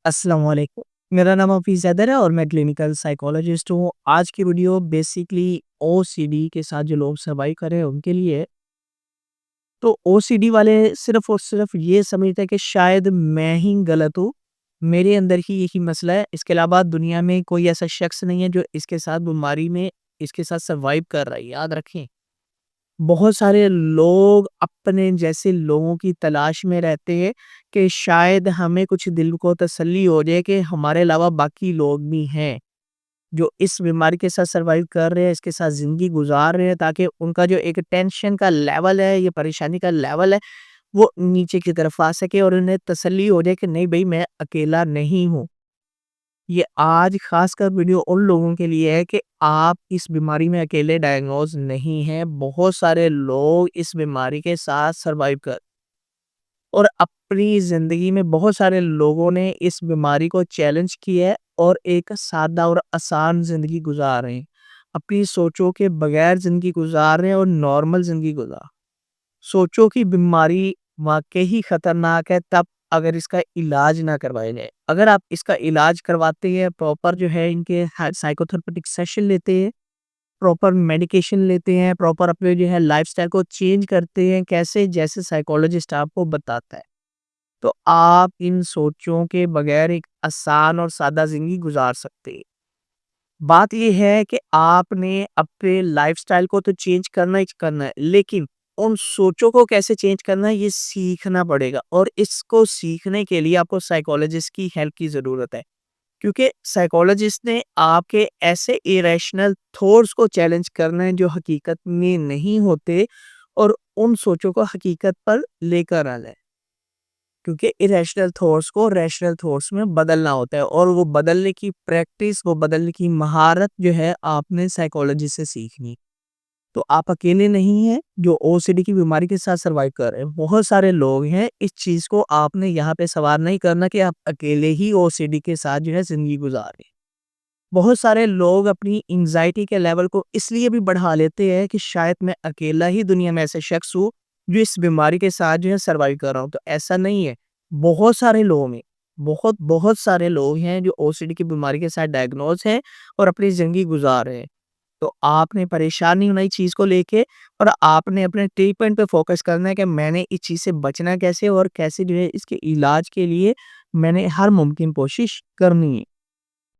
السلام علیکم۔ میرا نام حفیظ حیدر ہے اور میں کلینیکل سائیکالوجسٹ ہوں۔ آج کی video basically O C D کے ساتھ جو لوگ سروائیو کر رہے ہیں ان کے لیے ہے۔ تو او سی ڈی والے صرف اور صرف یہ سمجھتے ہیں کہ شاید میں ہی غلط ہوں، میرے اندر ہی یہی مسئلہ ہے، اس کے علاوہ دنیا میں کوئی ایسا شخص نہیں ہے جو اس کے ساتھ بیماری میں اس کے ساتھ سروائیو کر رہا ہے۔ یاد رکھیں، بہت سارے لوگ اپنے جیسے لوگوں کی تلاش میں رہتے ہیں کہ شاید ہمیں کچھ دل کو تسلی ہو جائے کہ ہمارے علاوہ باقی لوگ بھی ہیں جو اس بیماری کے ساتھ سروائیو کر رہے ہیں، اس کے ساتھ زندگی گزار رہے ہیں، تاکہ ان کا جو ایک ٹینشن کا لیول ہے، یہ پریشانی کا لیول ہے، وہ نیچے کی طرف آ سکے اور انہیں تسلی ہو جائے کہ نہیں بھئی، میں اکیلا نہیں ہوں۔ یہ آج خاص کر ویڈیو ان لوگوں کے لیے ہے کہ آپ اس بیماری میں اکیلے ڈائیگنوز نہیں ہیں۔ بہت سارے لوگ اس بیماری کے ساتھ سروائیو کر اور اپنی زندگی میں بہت سارے لوگوں نے اس بیماری کو چیلنج کیا ہے اور ایک سادہ اور آسان زندگی گزار رہے ہیں، اپنی سوچوں کے بغیر زندگی گزار رہے ہیں اور نارمل زندگی گزار۔ سوچوں کی بیماری واقعی خطرناک ہے تب اگر اس کا علاج نہ کروایا جائے۔ اگر آپ اس کا علاج کرواتے ہیں، پراپر جو ہے ان کے سائیکو تھراپیوٹک سیشن لیتے ہیں، پراپر میڈیکیشن لیتے ہیں، پراپر اپنے جو ہے لائف سٹائل کو چینج کرتے ہیں، کیسے جیسے سائیکولوجسٹ آپ کو بتاتا ہے، تو آپ ان سوچوں کے بغیر ایک آسان اور سادہ زندگی گزار سکتے ہیں۔ بات یہ ہے کہ آپ نے اپنے لائف سٹائل کو تو چینج کرنا ہی کرنا ہے، لیکن ان سوچوں کو کیسے چینج کرنا ہے یہ سیکھنا پڑے گا، اور اس کو سیکھنے کے لیے آپ کو سائیکولوجسٹ کی ہیلپ کی ضرورت ہے، کیونکہ سائیکولوجسٹ نے آپ کے ایسے ایریشنل تھاٹس کو چیلنج کرنا ہے جو حقیقت میں نہیں ہوتے، اور ان سوچوں کو حقیقت پر لے کر آنا ہے، کیونکہ ایریشنل تھاٹس کو ریشنل تھاٹس میں بدلنا ہوتا ہے، اور وہ بدلنے کی پریکٹس، وہ بدلنے کی مہارت جو ہے آپ نے سائیکولوجی سے سیکھنی۔ تو آپ اکیلے نہیں ہیں جو او سی ڈی کی بیماری کے ساتھ سروائیو کر رہے ہیں، بہت سارے لوگ ہیں۔ اس چیز کو آپ نے یہاں پہ سوار نہیں کرنا کہ آپ اکیلے ہی او سی ڈی کے ساتھ جو ہے زندگی گزار رہے ہیں۔ بہت سارے لوگ اپنی انزائٹی کے لیول کو اس لیے بھی بڑھا لیتے ہیں کہ شاید میں اکیلا ہی دنیا میں ایسے شخص ہوں جو اس بیماری کے ساتھ جو ہے سروائیو کر رہا ہوں، تو ایسا نہیں ہے۔ بہت سارے لوگ ہیں، بہت سارے لوگ ہیں جو او سی ڈی کی بیماری کے ساتھ ڈائیگنوز ہیں اور اپنی زندگی گزار رہے ہیں۔ تو آپ نے پریشان نہیں ہونا اس چیز کو لے کے، اور آپ نے اپنے ٹریٹمنٹ پہ فوکس کرنا ہے کہ میں نے اس چیز سے بچنا کیسے، اور کیسے جو ہے اس کے علاج کے لیے میں نے ہر ممکن کوشش کرنی ہے۔